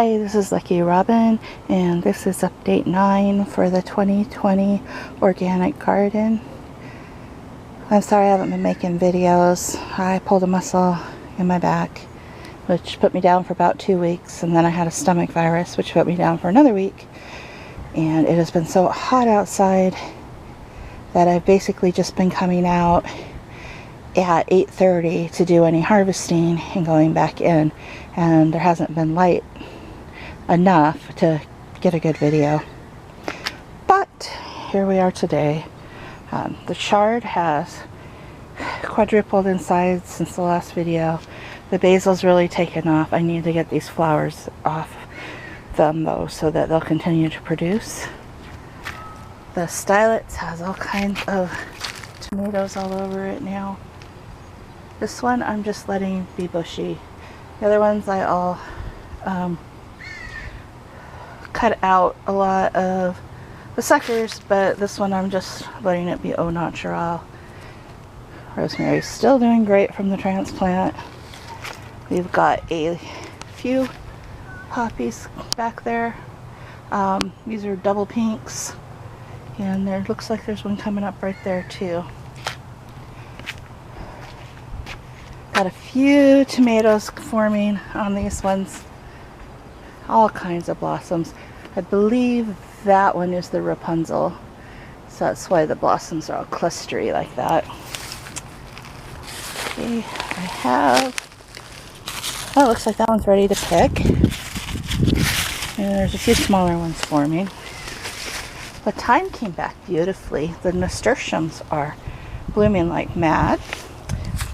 Hi, this is Lucky Robin, and this is update 9 for the 2020 organic garden. I'm sorry I haven't been making videos. I pulled a muscle in my back, which put me down for about 2 weeks, and then I had a stomach virus, which put me down for another week. And it has been so hot outside that I've basically just been coming out at 8:30 to do any harvesting and going back in, and there hasn't been light enough to get a good video. But here we are today. The chard has quadrupled in size since the last video. The basil's really taken off. I need to get these flowers off them though so that they'll continue to produce. The stylettes has all kinds of tomatoes all over it now. This one I'm just letting be bushy. The other ones I all cut out a lot of the suckers, but this one I'm just letting it be au natural. Rosemary's still doing great from the transplant. We've got a few poppies back there. These are double pinks, and there looks like there's one coming up right there too. Got a few tomatoes forming on these ones. All kinds of blossoms. I believe that one is the Rapunzel, so that's why the blossoms are all clustery like that. Okay, I have, oh, it looks like that one's ready to pick, and there's a few smaller ones forming. The thyme came back beautifully. The nasturtiums are blooming like mad.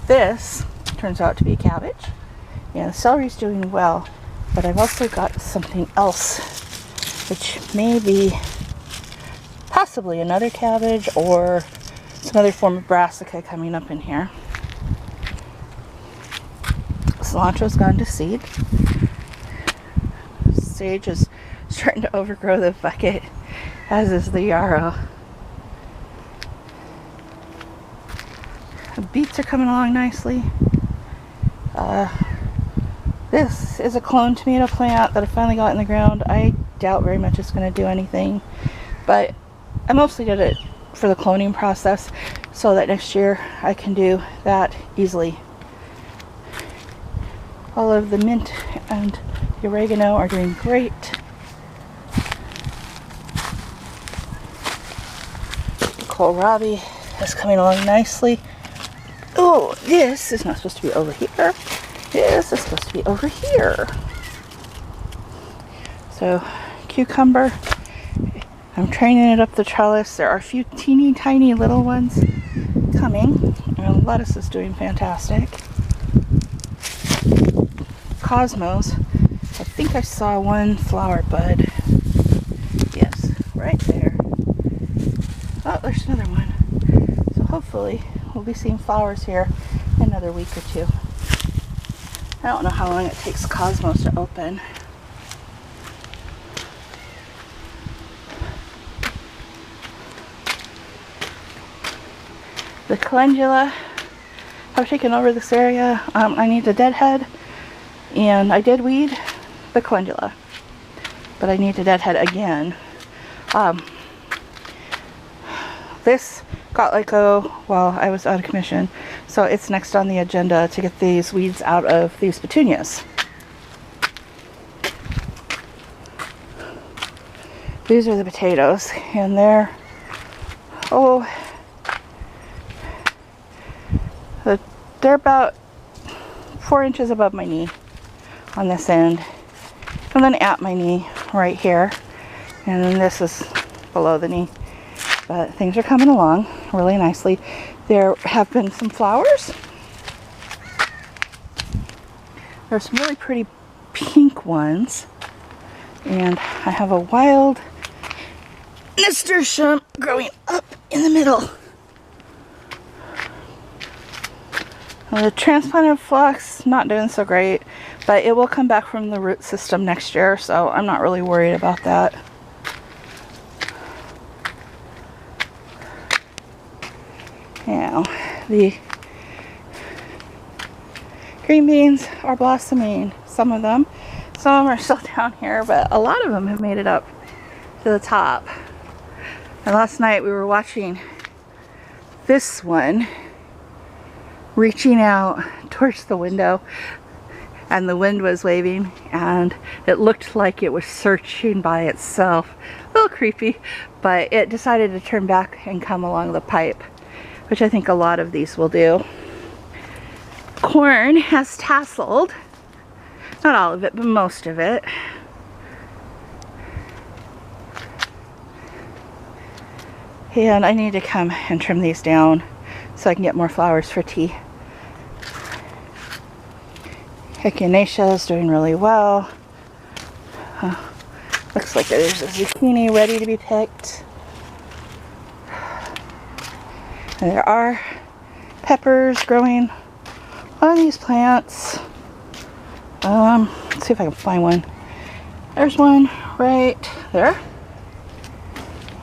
This turns out to be cabbage, and the celery's doing well. But I've also got something else, which may be possibly another cabbage or some other form of brassica coming up in here. Cilantro's gone to seed. Sage is starting to overgrow the bucket, as is the yarrow. The beets are coming along nicely. This is a clone tomato plant that I finally got in the ground. I doubt very much it's going to do anything, but I mostly did it for the cloning process so that next year I can do that easily. All of the mint and the oregano are doing great. The kohlrabi is coming along nicely. Oh, this is not supposed to be over here. This is supposed to be over here. So, cucumber, I'm training it up the trellis. There are a few teeny tiny little ones coming, and lettuce is doing fantastic. Cosmos, I think I saw one flower bud. Yes, right there. Oh, there's another one. So hopefully we'll be seeing flowers here in another week or two. I don't know how long it takes Cosmos to open. The Calendula have taken over this area. I need to deadhead, and I did weed the Calendula, but I need to deadhead again. This got let go while I was out of commission, so it's next on the agenda to get these weeds out of these petunias. These are the potatoes, and they're they're about 4 inches above my knee on this end, and then at my knee right here, and then this is below the knee. But things are coming along really nicely. There have been some flowers. There's some really pretty pink ones. And I have a wild nasturtium growing up in the middle. Well, the transplanted phlox, not doing so great, but it will come back from the root system next year, so I'm not really worried about that. Now, the green beans are blossoming, some of them. Some of them are still down here, but a lot of them have made it up to the top. And last night we were watching this one reaching out towards the window, and the wind was waving, and it looked like it was searching by itself. A little creepy, but it decided to turn back and come along the pipe, which I think a lot of these will do. Corn has tasseled. Not all of it, but most of it. And I need to come and trim these down so I can get more flowers for tea. Echinacea is doing really well. Looks like there's a zucchini ready to be picked. And there are peppers growing on these plants. Let's see if I can find one. There's one right there.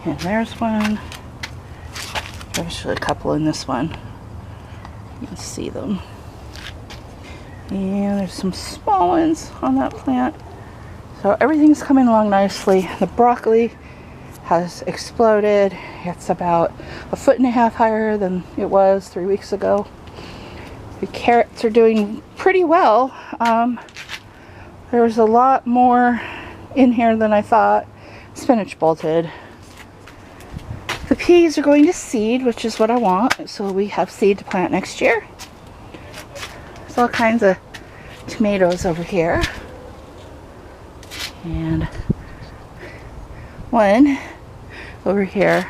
And there's one. There's actually a couple in this one. You can see them. And there's some small ones on that plant. So everything's coming along nicely. The broccoli has exploded. It's about 1.5 feet higher than it was 3 weeks ago. The carrots are doing pretty well. There was a lot more in here than I thought. Spinach bolted. The peas are going to seed, which is what I want. So we have seed to plant next year. There's all kinds of tomatoes over here. And one over here.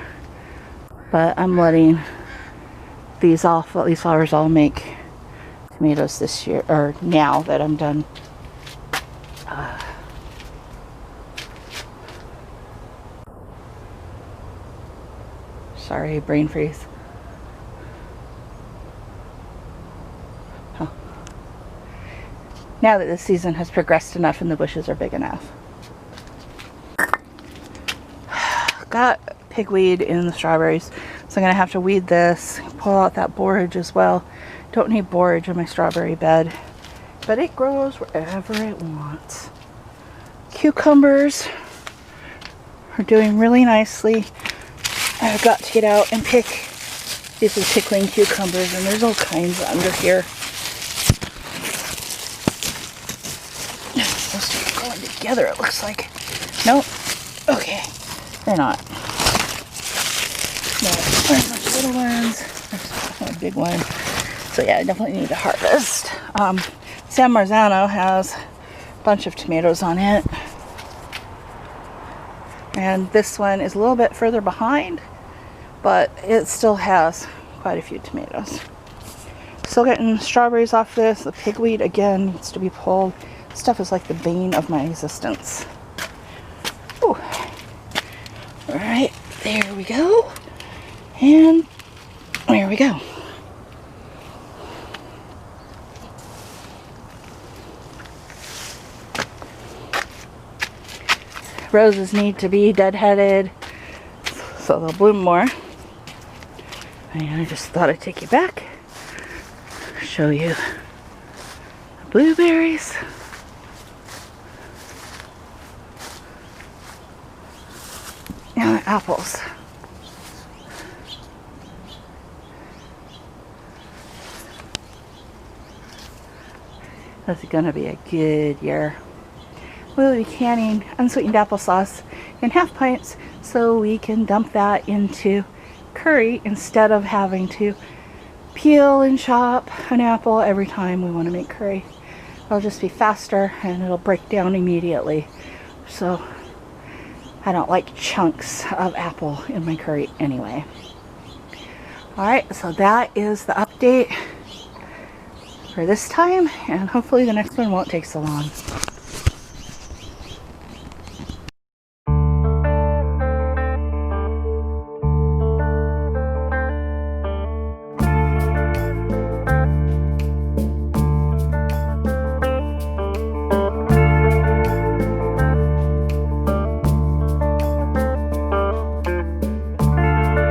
But I'm letting these flowers all make tomatoes this year, or now that I'm done. Sorry, brain freeze. Huh. Now that the season has progressed enough and the bushes are big enough. Got pigweed in the strawberries, so I'm gonna have to weed this, pull out that borage as well. Don't need borage in my strawberry bed, but it grows wherever it wants. Cucumbers are doing really nicely. I've got to get out and pick. These are pickling cucumbers, and there's all kinds under here. They're supposed to be going together, it looks like. Nope. Okay. They're not. No, there's a bunch of little ones. There's a big one. So yeah, I definitely need to harvest. San Marzano has a bunch of tomatoes on it. And this one is a little bit further behind, but it still has quite a few tomatoes. Still getting strawberries off this. The pigweed again needs to be pulled. This stuff is like the bane of my existence. Ooh. Alright, there we go. And there we go. Roses need to be deadheaded so they'll bloom more. And I just thought I'd take you back, show you the blueberries. And the apples. This is gonna be a good year. We'll be canning unsweetened applesauce in half pints so we can dump that into curry instead of having to peel and chop an apple every time we want to make curry. It'll just be faster and it'll break down immediately. So I don't like chunks of apple in my curry anyway. Alright, so that is the update for this time, and hopefully the next one won't take so long.